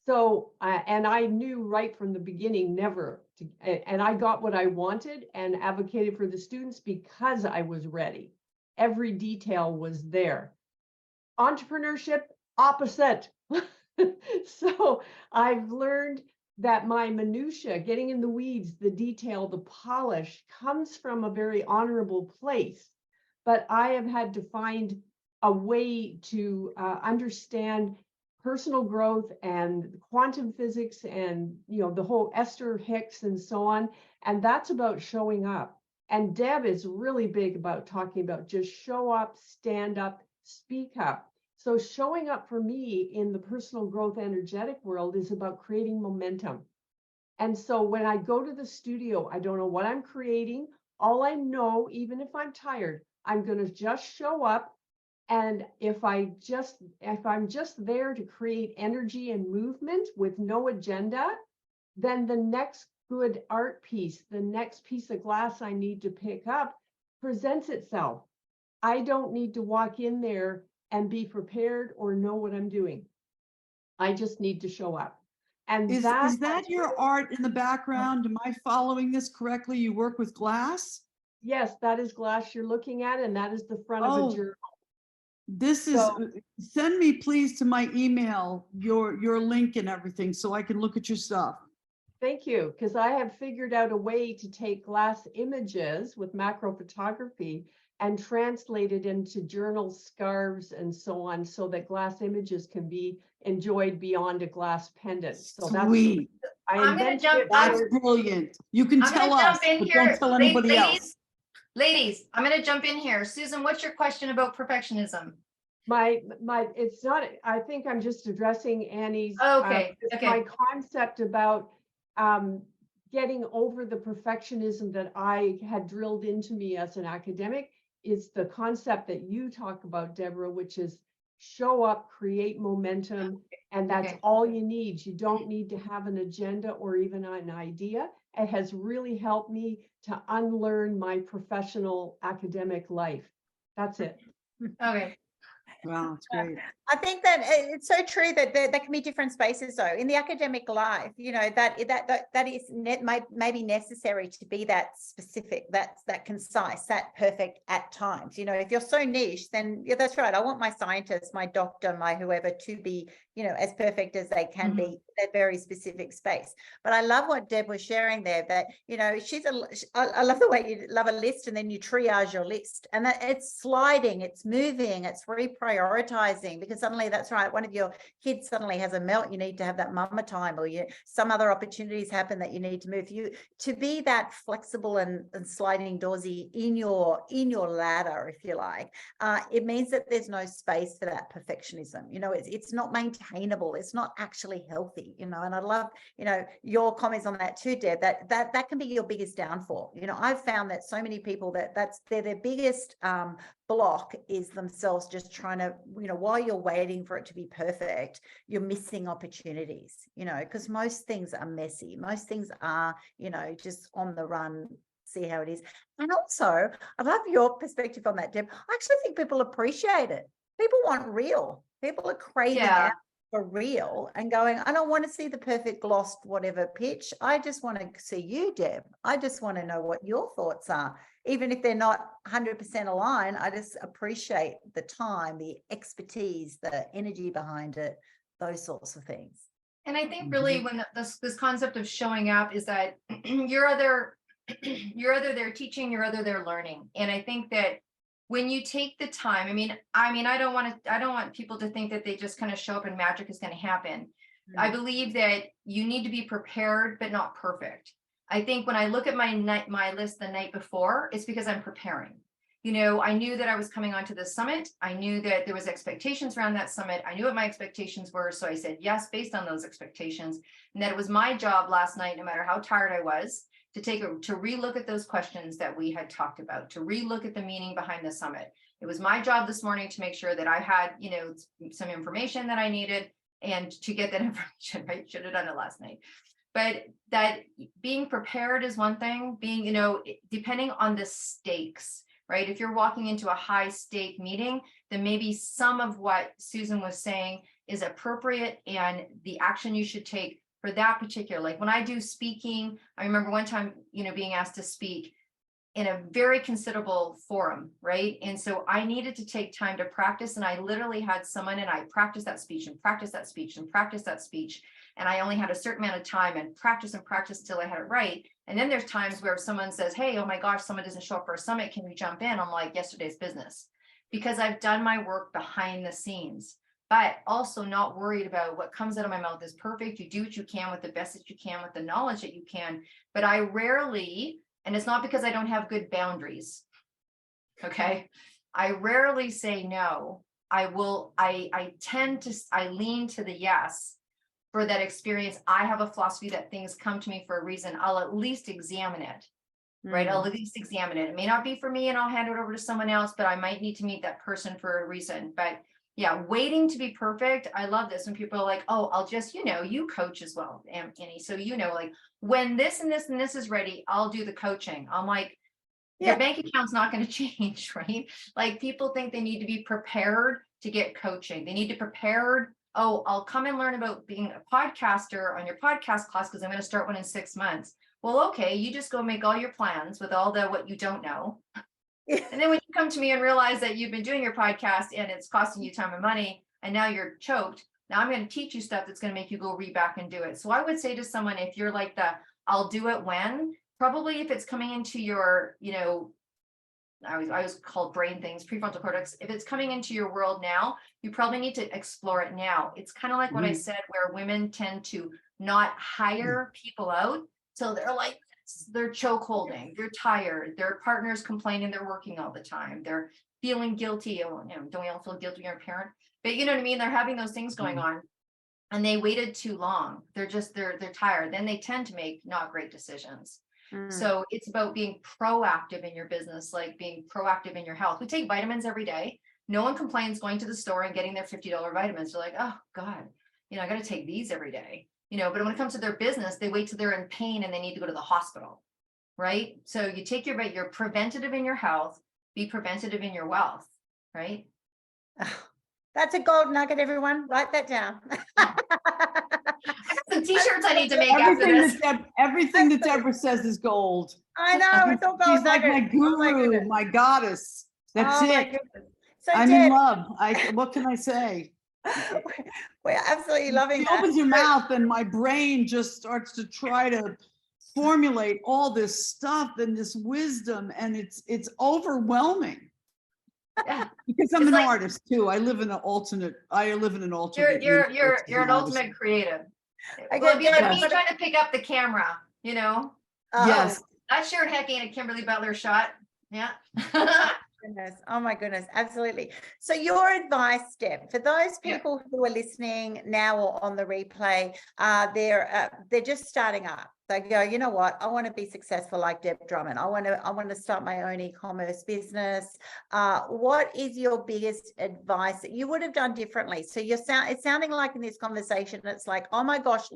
So, and I knew right from the beginning, never to, and I got what I wanted and advocated for the students because I was ready. Every detail was there. Entrepreneurship, opposite. So I've learned that my minutia, getting in the weeds, the detail, the polish, comes from a very honorable place. But I have had to find a way to understand personal growth and quantum physics and, you know, the whole Esther Hicks and so on. And that's about showing up. And Deb is really big about talking about just show up, stand up, speak up. So showing up for me in the personal growth energetic world is about creating momentum. And so when I go to the studio, I don't know what I'm creating. All I know, even if I'm tired, I'm going to just show up. And if I'm just there to create energy and movement with no agenda, then the next good art piece, the next piece of glass I need to pick up presents itself. I don't need to walk in there and be prepared or know what I'm doing. I just need to show up. And Is that your art in the background? Am I following this correctly? You work with glass? Yes, that is glass you're looking at, and that is the front of a journal. This is, send me please to my email, your link and everything so I can look at your stuff. Thank you, because I have figured out a way to take glass images with macro photography and translate it into journals, scarves, and so on, so that glass images can be enjoyed beyond a glass pendant. So Sweet. I'm going to jump. That's brilliant. You can tell us, but don't tell anybody else. Ladies, I'm going to jump in here. Susan, what's your question about perfectionism? It's not, I think I'm just addressing Annie's, okay. My concept about getting over the perfectionism that I had drilled into me as an academic is the concept that you talk about, Deborah, which is show up, create momentum, and that's all you need. You don't need to have an agenda or even an idea. It has really helped me to unlearn my professional academic life. That's it. Okay. Wow, it's great. I think that it's so true that there can be different spaces though in the academic life, you know, that is maybe necessary to be that specific, that concise, that perfect at times. You know, if you're so niche, then yeah, that's right. I want my scientist, my doctor, my whoever to be, you know, as perfect as they can be in a very specific space. But I love what Deb was sharing there, that, you know, I love the way you love a list and then you triage your list, and that it's sliding, it's moving, it's reprioritizing, because suddenly, that's right, one of your kids suddenly has a melt, you need to have that mama time, or some other opportunities happen that you need to move. You to be that flexible and sliding doorsy in your ladder, if you like. It means that there's no space for that perfectionism. You know, it's not maintainable, it's not actually healthy, you know. And I love, you know, your comments on that too, Deb, that can be your biggest downfall. You know, I've found that so many people that's their biggest block is themselves just trying to, you know, while you're waiting for it to be perfect, you're missing opportunities, you know, because most things are messy. Most things are, you know, just on the run, see how it is. And also, I love your perspective on that, Deb. I actually think people appreciate it. People want real. People are craving out for real and going, I don't want to see the perfect glossed whatever pitch. I just want to see you, Deb. I just want to know what your thoughts are. Even if they're not 100% aligned, I just appreciate the time, the expertise, the energy behind it, those sorts of things. And I think really when this concept of showing up is that you're either there teaching, you're either there learning. And I think that when you take the time, I mean, I don't want people to think that they just kind of show up and magic is going to happen. I believe that you need to be prepared, but not perfect. I think when I look at my list the night before, it's because I'm preparing. I knew that I was coming onto the summit. I knew that there was expectations around that summit. I knew what my expectations were. So I said yes, based on those expectations, and that it was my job last night, no matter how tired I was, to relook at those questions that we had talked about, to relook at the meaning behind the summit. It was my job this morning to make sure that I had, some information that I needed and to get that information, right? Should have done it last night. But that being prepared is one thing, depending on the stakes, right? If you're walking into a high stake meeting, then maybe some of what Susan was saying is appropriate and the action you should take for that particular, like when I do speaking, I remember one time, being asked to speak in a very considerable forum, right? And so I needed to take time to practice, and I literally had someone and I practiced that speech and practiced that speech and practiced that speech. And I only had a certain amount of time and practice till I had it right. And then there's times where someone says, hey, oh my gosh, someone doesn't show up for a summit. Can we jump in? I'm like, yesterday's business, because I've done my work behind the scenes, but also not worried about what comes out of my mouth is perfect. You do what you can with the best that you can with the knowledge that you can. But I rarely, and it's not because I don't have good boundaries. Okay. I rarely say no. I lean to the yes. For that experience, I have a philosophy that things come to me for a reason. I'll at least examine it, right? I'll at least examine it. It may not be for me and I'll hand it over to someone else, but I might need to meet that person for a reason. But yeah, waiting to be perfect. I love this when people are like, oh, I'll just, you coach as well, Annie. So, like when this and this and this is ready, I'll do the coaching. I'm like, your bank account's not going to change, right? Like people think they need to be prepared to get coaching. They need to prepared. Oh, I'll come and learn about being a podcaster on your podcast class because I'm going to start one in 6 months. Well, okay, you just go make all your plans with all what you don't know. And then when you come to me and realize that you've been doing your podcast and it's costing you time and money, and now you're choked, now I'm going to teach you stuff that's going to make you go read back and do it. So I would say to someone, if you're like I'll do it when, probably if it's coming into your, I was called brain things, prefrontal cortex. If it's coming into your world now, you probably need to explore it now. It's kind of like what I said, where women tend to not hire people out till they're like, they're choke holding, they're tired, their partner's complaining they're working all the time, they're feeling guilty. Don't we all feel guilty when you're a parent? But you know what I mean? They're having those things going on and they waited too long. They're tired. Then they tend to make not great decisions. So it's about being proactive in your business, like being proactive in your health. We take vitamins every day. No one complains going to the store and getting their $50 vitamins. They're like, oh God, I got to take these every day, but when it comes to their business, they wait till they're in pain and they need to go to the hospital, right? So you take you're preventative in your health, be preventative in your wealth, right? That's a gold nugget, everyone. Write that down. Some t-shirts I need to make after this. Everything that Deborah says is gold. I know, it's all gold. She's like my guru, my goddess. That's it. So I'm in love. What can I say? We're absolutely loving that. Opens your mouth and my brain just starts to try to formulate all this stuff and this wisdom, and it's overwhelming. Yeah. Because I'm an artist too. I live in an alternate. You're an ultimate creative. Well, it'd be like me trying to pick up the camera, Yes. That sure heck ain't a Kimberly Butler shot. Yeah. Oh my goodness, absolutely. So your advice, Deb, for those people who are listening now or on the replay, they're just starting up. They go, you know what? I want to be successful like Deb Drummond. I want to start my own e-commerce business. What is your biggest advice that you would have done differently? So it's sounding like in this conversation, it's like, oh my gosh,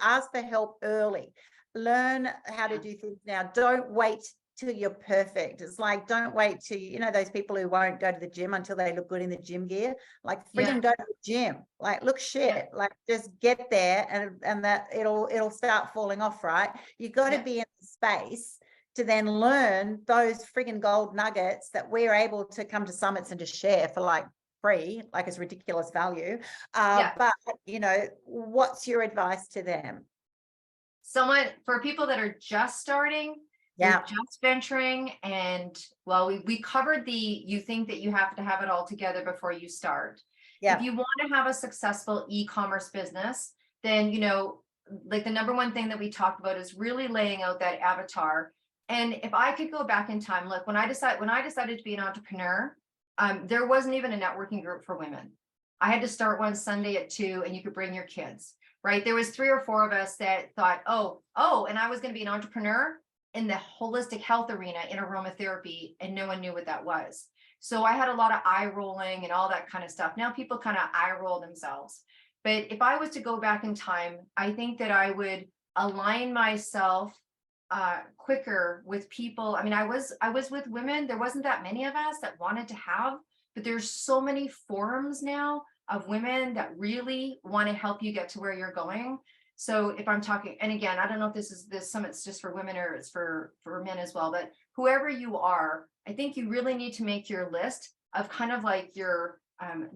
ask for help early. Learn how to do things now. Don't wait till you're perfect. It's like, don't wait to, those people who won't go to the gym until they look good in the gym gear, like freaking go to the gym, like look shit, like just get there and that it'll start falling off, right? You got to be in the space to then learn those friggin' gold nuggets that we're able to come to summits and to share for like free, like it's ridiculous value. But what's your advice to them? For people that are just starting, just venturing, and we covered you think that you have to have it all together before you start. If you want to have a successful e-commerce business, then like the number one thing that we talked about is really laying out that avatar And if I could go back in time, look, when I decided to be an entrepreneur, there wasn't even a networking group for women. I had to start one Sunday at 2, and you could bring your kids, right? There was 3 or 4 of us that thought, oh, and I was going to be an entrepreneur in the holistic health arena in aromatherapy, and no one knew what that was. So I had a lot of eye rolling and all that kind of stuff. Now people kind of eye roll themselves. But if I was to go back in time, I think that I would align myself quicker with people. I mean, I was with women. There wasn't that many of us that wanted to have, but there's so many forums now of women that really want to help you get to where you're going. So if I'm talking, and again, I don't know if this summit's just for women or it's for men as well, but whoever you are, I think you really need to make your list of kind of like your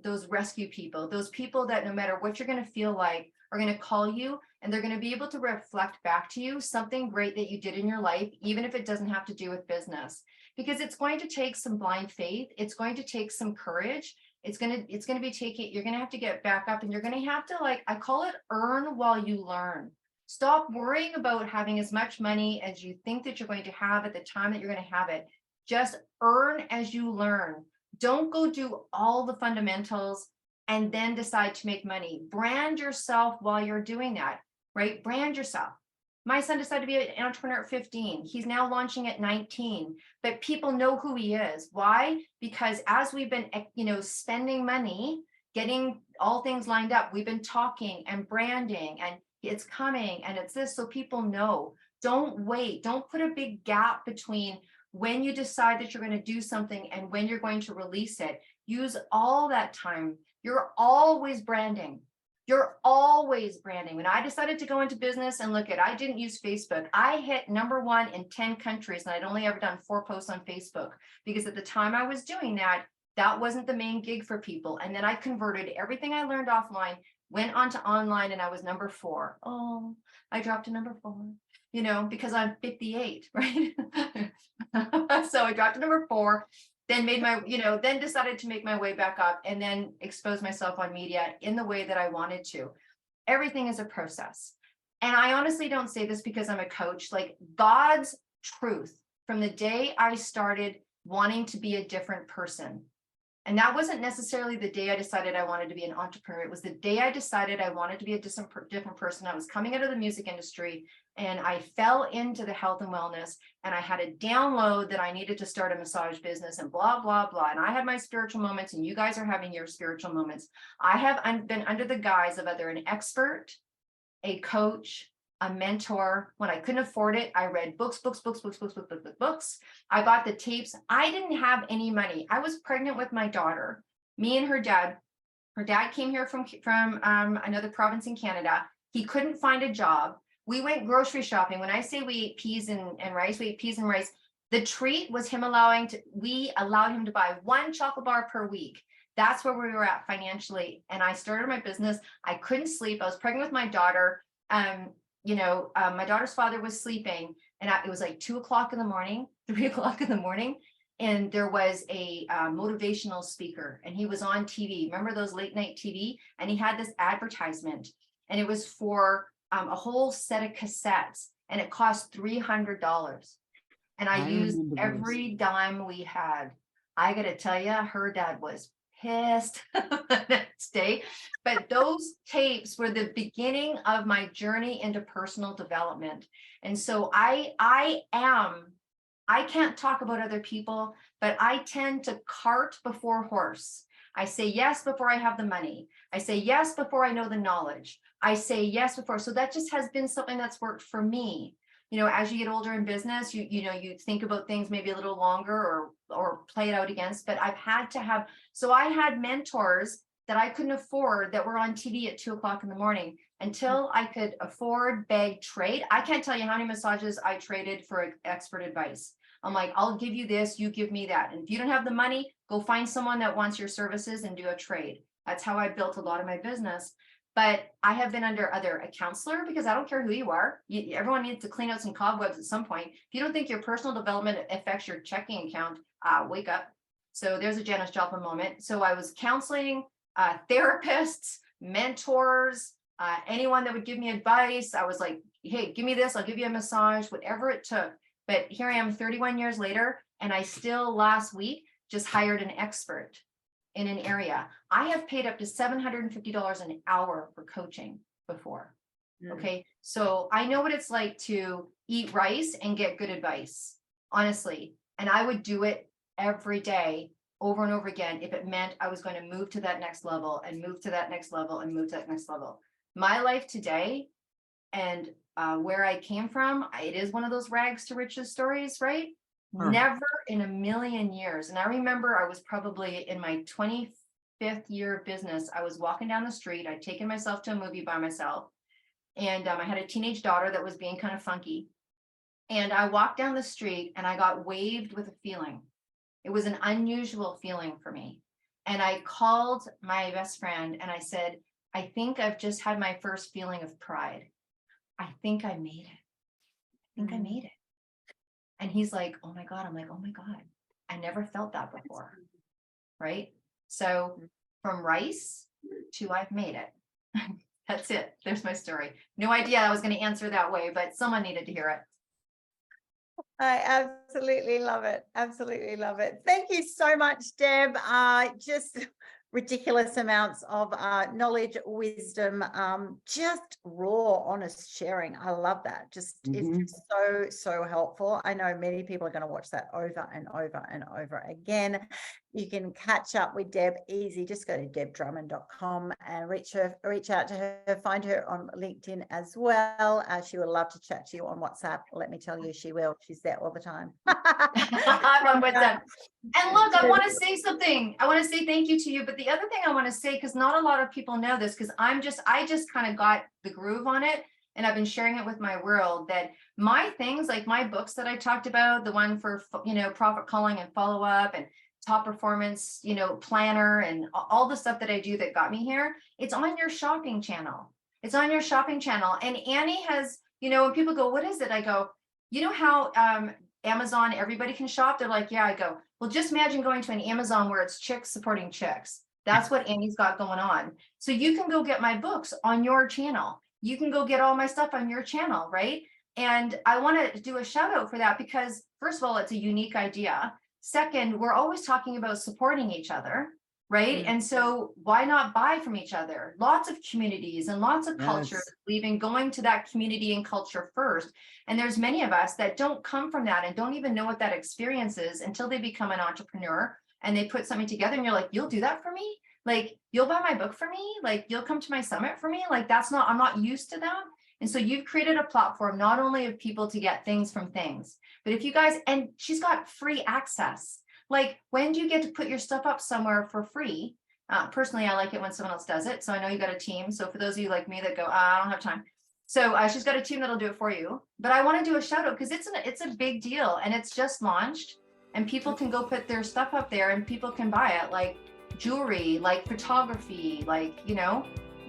those rescue people, those people that no matter what you're going to feel like are going to call you, and they're going to be able to reflect back to you something great that you did in your life, even if it doesn't have to do with business, because it's going to take some blind faith. It's going to take some courage. It's going to be taking, you're going to have to get back up, and you're going to have to, like, I call it earn while you learn. Stop worrying about having as much money as you think that you're going to have at the time that you're going to have it. Just earn as you learn. Don't go do all the fundamentals and then decide to make money. Brand yourself while you're doing that, right? Brand yourself. My son decided to be an entrepreneur at 15. He's now launching at 19, but people know who he is. Why? Because as we've been, spending money, getting all things lined up, we've been talking and branding, and it's coming and it's this, so people know. Don't wait. Don't put a big gap between when you decide that you're going to do something and when you're going to release it. Use all that time. You're always branding. You're always branding. When I decided to go into business, and look at, I didn't use Facebook. I hit #1 in 10 countries, and I'd only ever done 4 posts on Facebook, because at the time I was doing that, that wasn't the main gig for people. And then I converted everything I learned offline, went onto online, and I was #4. Oh, I dropped to #4, because I'm 58, right? So I dropped to #4. Then made my, then decided to make my way back up, and then expose myself on media in the way that I wanted to. Everything is a process. And I honestly don't say this because I'm a coach. Like, God's truth from the day I started wanting to be a different person. And that wasn't necessarily the day I decided I wanted to be an entrepreneur. It was the day I decided I wanted to be a different person. I was coming out of the music industry, and I fell into the health and wellness, and I had a download that I needed to start a massage business, and blah, blah, blah. And I had my spiritual moments, and you guys are having your spiritual moments. I have been under the guise of either an expert, a coach, a mentor. When I couldn't afford it, I read books. I bought the tapes. I didn't have any money. I was pregnant with my daughter, me and her dad. Her dad came here from another province in Canada. He couldn't find a job. We went grocery shopping. When I say we ate peas and rice, we ate peas and rice. The treat was we allowed him to buy 1 chocolate bar per week. That's where we were at financially. And I started my business. I couldn't sleep. I was pregnant with my daughter. My daughter's father was sleeping, and it was like 2 o'clock in the morning, 3 o'clock in the morning. And there was a motivational speaker, and he was on TV. Remember those late night TV? And he had this advertisement, and it was for a whole set of cassettes, and it cost $300. And I used every dime we had. I got to tell you, her dad was pissed the next day. But those tapes were the beginning of my journey into personal development. And so I can't talk about other people, but I tend to cart before horse. I say yes before I have the money. I say yes before I know the knowledge. I say yes before. So that just has been something that's worked for me. As you get older in business, you think about things maybe a little longer or play it out against, but I've had to have, so I had mentors that I couldn't afford that were on TV at 2 o'clock in the morning until I could afford, beg, trade. I can't tell you how many massages I traded for expert advice. I'm like, I'll give you this, you give me that. And if you don't have the money, go find someone that wants your services and do a trade. That's how I built a lot of my business. But I have been under a counselor, because I don't care who you are. Everyone needs to clean out some cobwebs at some point. If you don't think your personal development affects your checking account, wake up. So there's a Janis Joplin moment. So I was counseling therapists, mentors, anyone that would give me advice. I was like, hey, give me this, I'll give you a massage, whatever it took. But here I am 31 years later, and I still last week just hired an expert in an area. I have paid up to $750 an hour for coaching before. Okay. So I know what it's like to eat rice and get good advice, honestly. And I would do it every day over and over again if it meant I was going to move to that next level and move to that next level and move to that next level. My life today and where I came from, it is one of those rags to riches stories, right? Never in a million years. And I remember I was probably in my 25th year of business. I was walking down the street. I'd taken myself to a movie by myself. And I had a teenage daughter that was being kind of funky. And I walked down the street and I got waved with a feeling. It was an unusual feeling for me. And I called my best friend and I said, I think I've just had my first feeling of pride. I think I made it. I think I made it. And he's like, oh my God. I'm like, oh my God. I never felt that before. Right? So from rice to I've made it. That's it. There's my story. No idea I was going to answer that way, but someone needed to hear it. I absolutely love it. Absolutely love it. Thank you so much, Deb. Just ridiculous amounts of knowledge, wisdom, just raw, honest sharing. I love that. Just it's just so helpful. I know many people are going to watch that over and over and over again. You can catch up with Deb easy. Just go to debdrummond.com and reach out to her, find her on LinkedIn as well. She would love to chat to you on WhatsApp. Let me tell you, she will. She's there all the time. I'm on WhatsApp. And look, I want to say something. I want to say thank you to you. But the other thing I want to say, because not a lot of people know this, because I just kind of got the groove on it. And I've been sharing it with my world that my things, like my books that I talked about, the one for, profit calling and follow up and top performance, planner and all the stuff that I do that got me here, it's on your shopping channel. It's on your shopping channel. And Annie has, when people go, what is it? I go, you know how Amazon, everybody can shop? They're like, yeah. I go, well, just imagine going to an Amazon where it's chicks supporting chicks. That's what Annie's got going on. So you can go get my books on your channel. You can go get all my stuff on your channel, right? And I want to do a shout out for that because first of all, it's a unique idea. Second, we're always talking about supporting each other, right? And so why not buy from each other? Lots of communities and lots of cultures, even going to that community and culture first. And there's many of us that don't come from that and don't even know what that experience is until they become an entrepreneur and they put something together and you're like, you'll do that for me? Like, you'll buy my book for me? Like, you'll come to my summit for me? Like, I'm not used to that. And so you've created a platform, not only of people to get things from things, but if you guys, and she's got free access. Like, when do you get to put your stuff up somewhere for free? Personally, I like it when someone else does it. So I know you got a team. So for those of you like me that go, I don't have time. So she's got a team that'll do it for you. But I want to do a shout out because it's a big deal and it's just launched and people can go put their stuff up there and people can buy it, like jewelry, like photography, like,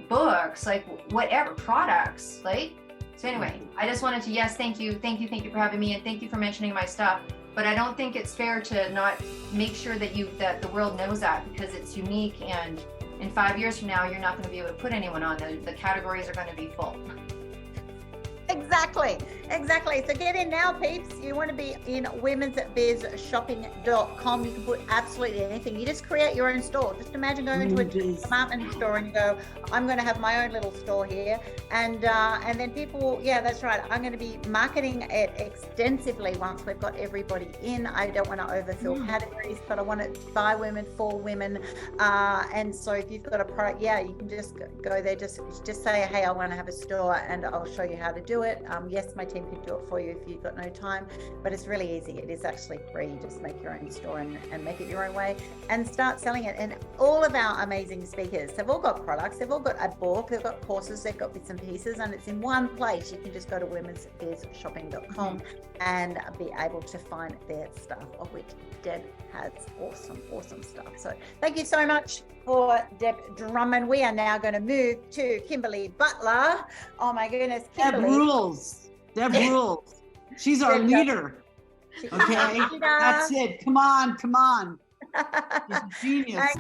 books, like whatever, products, like. So anyway, I just wanted to, thank you for having me and thank you for mentioning my stuff. But I don't think it's fair to not make sure that the world knows that because it's unique and in 5 years from now, you're not going to be able to put anyone on. The categories are going to be full. Exactly. So get in now, peeps. You want to be in womensbizshopping.com. You can put absolutely anything. You just create your own store. Just imagine going to a department store and you go, I'm going to have my own little store here. And then people, that's right. I'm going to be marketing it extensively once we've got everybody in. I don't want to overfill categories, but I want it by women, for women. And so if you've got a product, you can just go there, just say, hey, I want to have a store and I'll show you how to do it. Yes, my team can do it for you if you've got no time, but it's really easy. It is actually free. You just make your own store and make it your own way and start selling it. And all of our amazing speakers, they've all got products, they've all got a book, they've got courses, they've got bits and pieces, and it's in one place. You can just go to womensbizshopping.com and be able to find their stuff, of which Deb has awesome stuff. So thank you so much for Deb Drummond. We are now going to move to Kimberly Butler. Oh my goodness, Kimberly. Deb rules. She's our leader. Okay, that's it. Come on. She's a genius.